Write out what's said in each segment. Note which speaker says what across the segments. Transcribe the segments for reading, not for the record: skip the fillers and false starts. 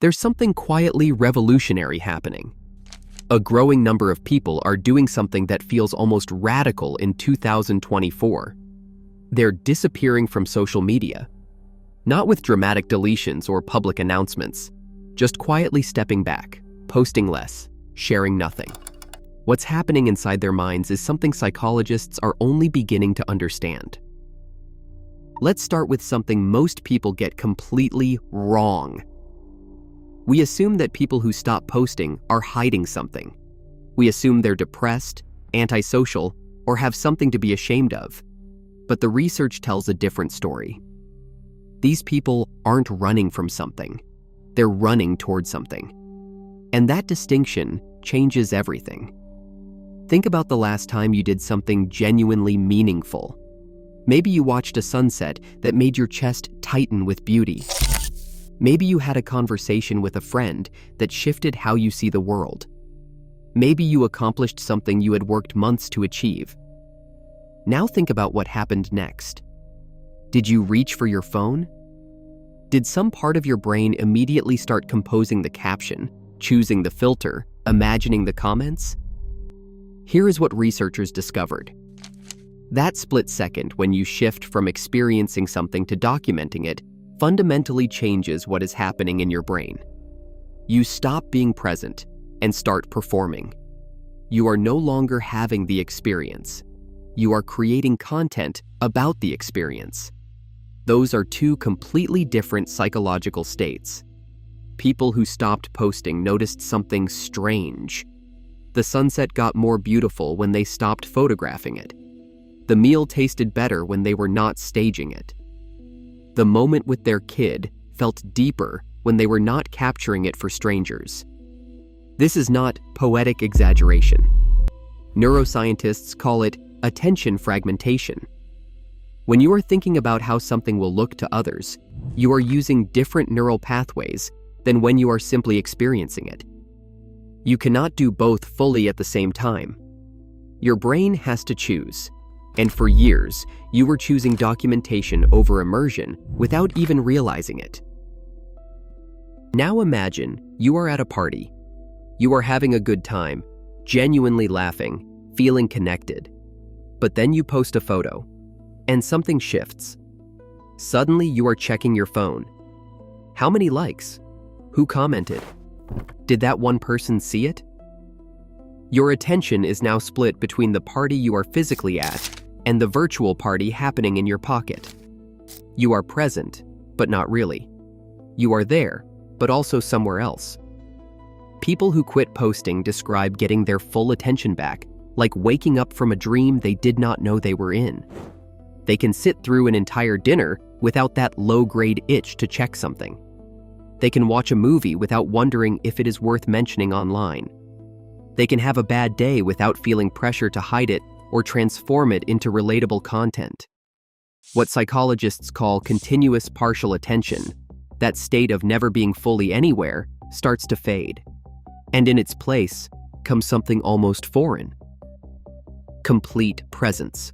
Speaker 1: There's something quietly revolutionary happening. A growing number of people are doing something that feels almost radical in 2024. They're disappearing from social media. Not with dramatic deletions or public announcements, just quietly stepping back, posting less, sharing nothing. What's happening inside their minds is something psychologists are only beginning to understand. Let's start with something most people get completely wrong. We assume that people who stop posting are hiding something. We assume they're depressed, antisocial, or have something to be ashamed of. But the research tells a different story. These people aren't running from something. They're running towards something. And that distinction changes everything. Think about the last time you did something genuinely meaningful. Maybe you watched a sunset that made your chest tighten with beauty. Maybe you had a conversation with a friend that shifted how you see the world. Maybe you accomplished something you had worked months to achieve. Now think about what happened next. Did you reach for your phone? Did some part of your brain immediately start composing the caption, choosing the filter, imagining the comments? Here is what researchers discovered. That split second when you shift from experiencing something to documenting it fundamentally changes what is happening in your brain. You stop being present and start performing. You are no longer having the experience. You are creating content about the experience. Those are two completely different psychological states. People who stopped posting noticed something strange. The sunset got more beautiful when they stopped photographing it. The meal tasted better when they were not staging it. The moment with their kid felt deeper when they were not capturing it for strangers. This is not poetic exaggeration. Neuroscientists call it attention fragmentation. When you are thinking about how something will look to others, you are using different neural pathways than when you are simply experiencing it. You cannot do both fully at the same time. Your brain has to choose. And for years, you were choosing documentation over immersion without even realizing it. Now imagine you are at a party. You are having a good time, genuinely laughing, feeling connected. But then you post a photo, and something shifts. Suddenly you are checking your phone. How many likes? Who commented? Did that one person see it? Your attention is now split between the party you are physically at and the virtual party happening in your pocket. You are present, but not really. You are there, but also somewhere else. People who quit posting describe getting their full attention back, like waking up from a dream they did not know they were in. They can sit through an entire dinner without that low-grade itch to check something. They can watch a movie without wondering if it is worth mentioning online. They can have a bad day without feeling pressure to hide it or transform it into relatable content. What psychologists call continuous partial attention, that state of never being fully anywhere, starts to fade. And in its place comes something almost foreign: complete presence.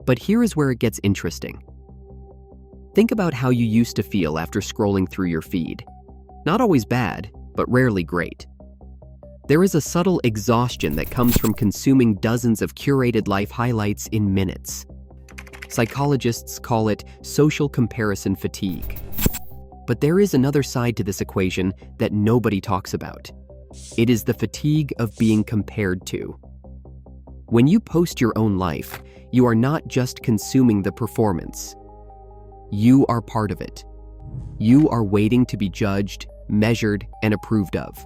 Speaker 1: But here is where it gets interesting. Think about how you used to feel after scrolling through your feed. Not always bad, but rarely great. There is a subtle exhaustion that comes from consuming dozens of curated life highlights in minutes. Psychologists call it social comparison fatigue. But there is another side to this equation that nobody talks about. It is the fatigue of being compared to. When you post your own life, you are not just consuming the performance. You are part of it. You are waiting to be judged, measured, and approved of.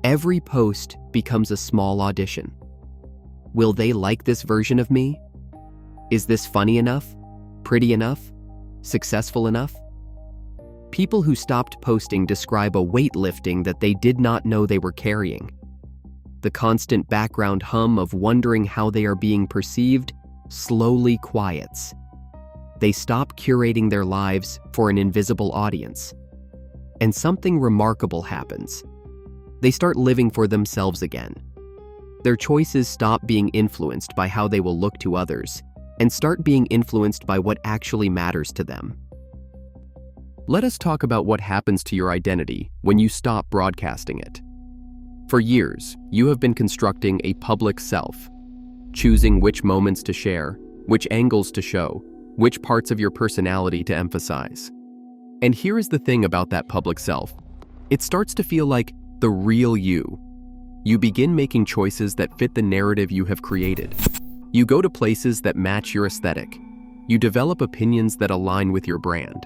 Speaker 1: Every post becomes a small audition. Will they like this version of me? Is this funny enough? Pretty enough? Successful enough? People who stopped posting describe a weight lifting that they did not know they were carrying. The constant background hum of wondering how they are being perceived slowly quiets. They stop curating their lives for an invisible audience. And something remarkable happens. They start living for themselves again. Their choices stop being influenced by how they will look to others and start being influenced by what actually matters to them. Let us talk about what happens to your identity when you stop broadcasting it. For years, you have been constructing a public self, choosing which moments to share, which angles to show, which parts of your personality to emphasize. And here is the thing about that public self. It starts to feel like the real you. You begin making choices that fit the narrative you have created. You go to places that match your aesthetic. You develop opinions that align with your brand.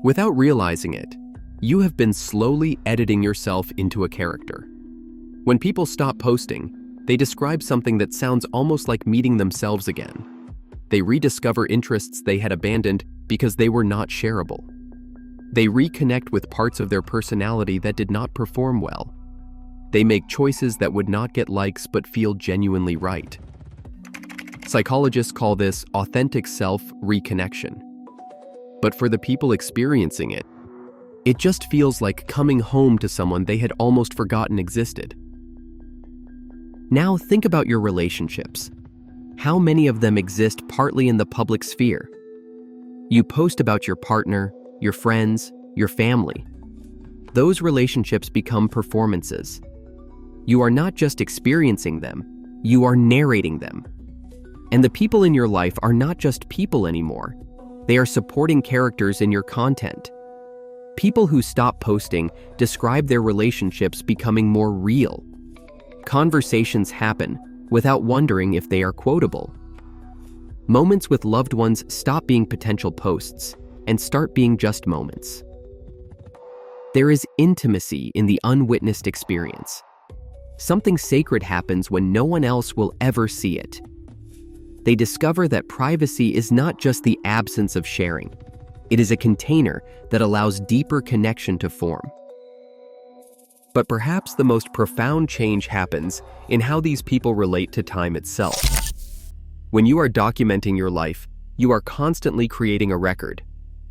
Speaker 1: Without realizing it, you have been slowly editing yourself into a character. When people stop posting, they describe something that sounds almost like meeting themselves again. They rediscover interests they had abandoned because they were not shareable. They reconnect with parts of their personality that did not perform well. They make choices that would not get likes but feel genuinely right. Psychologists call this authentic self-reconnection. But for the people experiencing it, it just feels like coming home to someone they had almost forgotten existed. Now think about your relationships. How many of them exist partly in the public sphere? You post about your partner, your friends, your family. Those relationships become performances. You are not just experiencing them, you are narrating them. And the people in your life are not just people anymore. They are supporting characters in your content. People who stop posting describe their relationships becoming more real. Conversations happen without wondering if they are quotable. Moments with loved ones stop being potential posts and start being just moments. There is intimacy in the unwitnessed experience. Something sacred happens when no one else will ever see it. They discover that privacy is not just the absence of sharing. It is a container that allows deeper connection to form. But perhaps the most profound change happens in how these people relate to time itself. When you are documenting your life, you are constantly creating a record.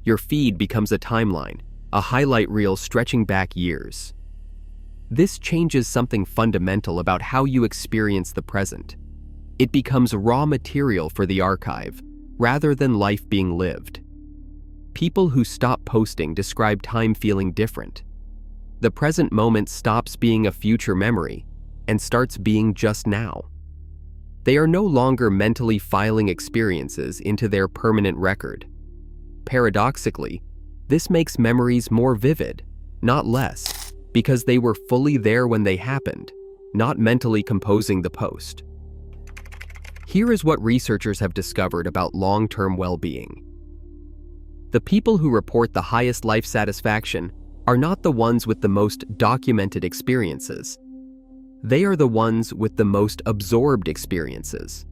Speaker 1: Your feed becomes a timeline, a highlight reel stretching back years. This changes something fundamental about how you experience the present. It becomes raw material for the archive, rather than life being lived. People who stop posting describe time feeling different. The present moment stops being a future memory and starts being just now. They are no longer mentally filing experiences into their permanent record. Paradoxically, this makes memories more vivid, not less, because they were fully there when they happened, not mentally composing the post. Here is what researchers have discovered about long-term well-being. The people who report the highest life satisfaction are not the ones with the most documented experiences. They are the ones with the most absorbed experiences.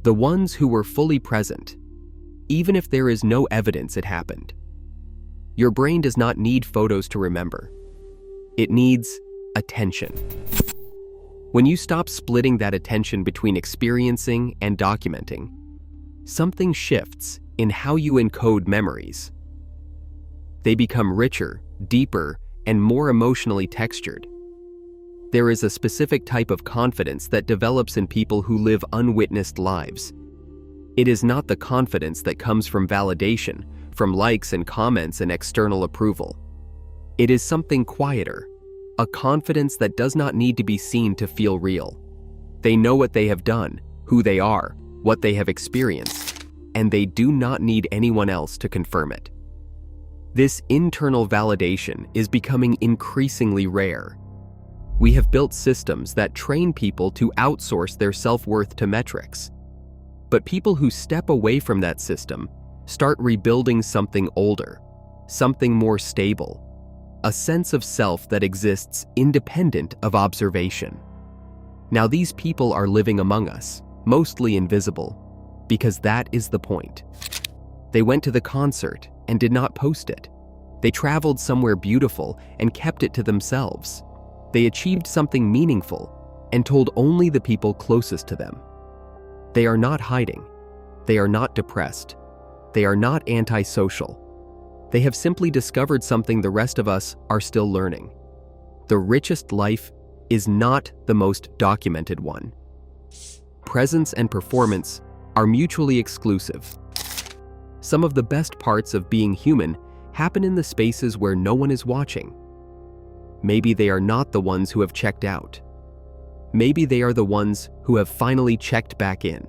Speaker 1: The ones who were fully present, even if there is no evidence it happened. Your brain does not need photos to remember. It needs attention. When you stop splitting that attention between experiencing and documenting, something shifts in how you encode memories. They become richer, deeper, and more emotionally textured. There is a specific type of confidence that develops in people who live unwitnessed lives. It is not the confidence that comes from validation, from likes and comments and external approval. It is something quieter, a confidence that does not need to be seen to feel real. They know what they have done, who they are, what they have experienced, and they do not need anyone else to confirm it. This internal validation is becoming increasingly rare. We have built systems that train people to outsource their self-worth to metrics. But people who step away from that system start rebuilding something older, something more stable, a sense of self that exists independent of observation. Now these people are living among us, mostly invisible, because that is the point. They went to the concert and did not post it. They traveled somewhere beautiful and kept it to themselves. They achieved something meaningful and told only the people closest to them. They are not hiding. They are not depressed. They are not antisocial. They have simply discovered something the rest of us are still learning. The richest life is not the most documented one. Presence and performance are mutually exclusive. Some of the best parts of being human happen in the spaces where no one is watching. Maybe they are not the ones who have checked out. Maybe they are the ones who have finally checked back in.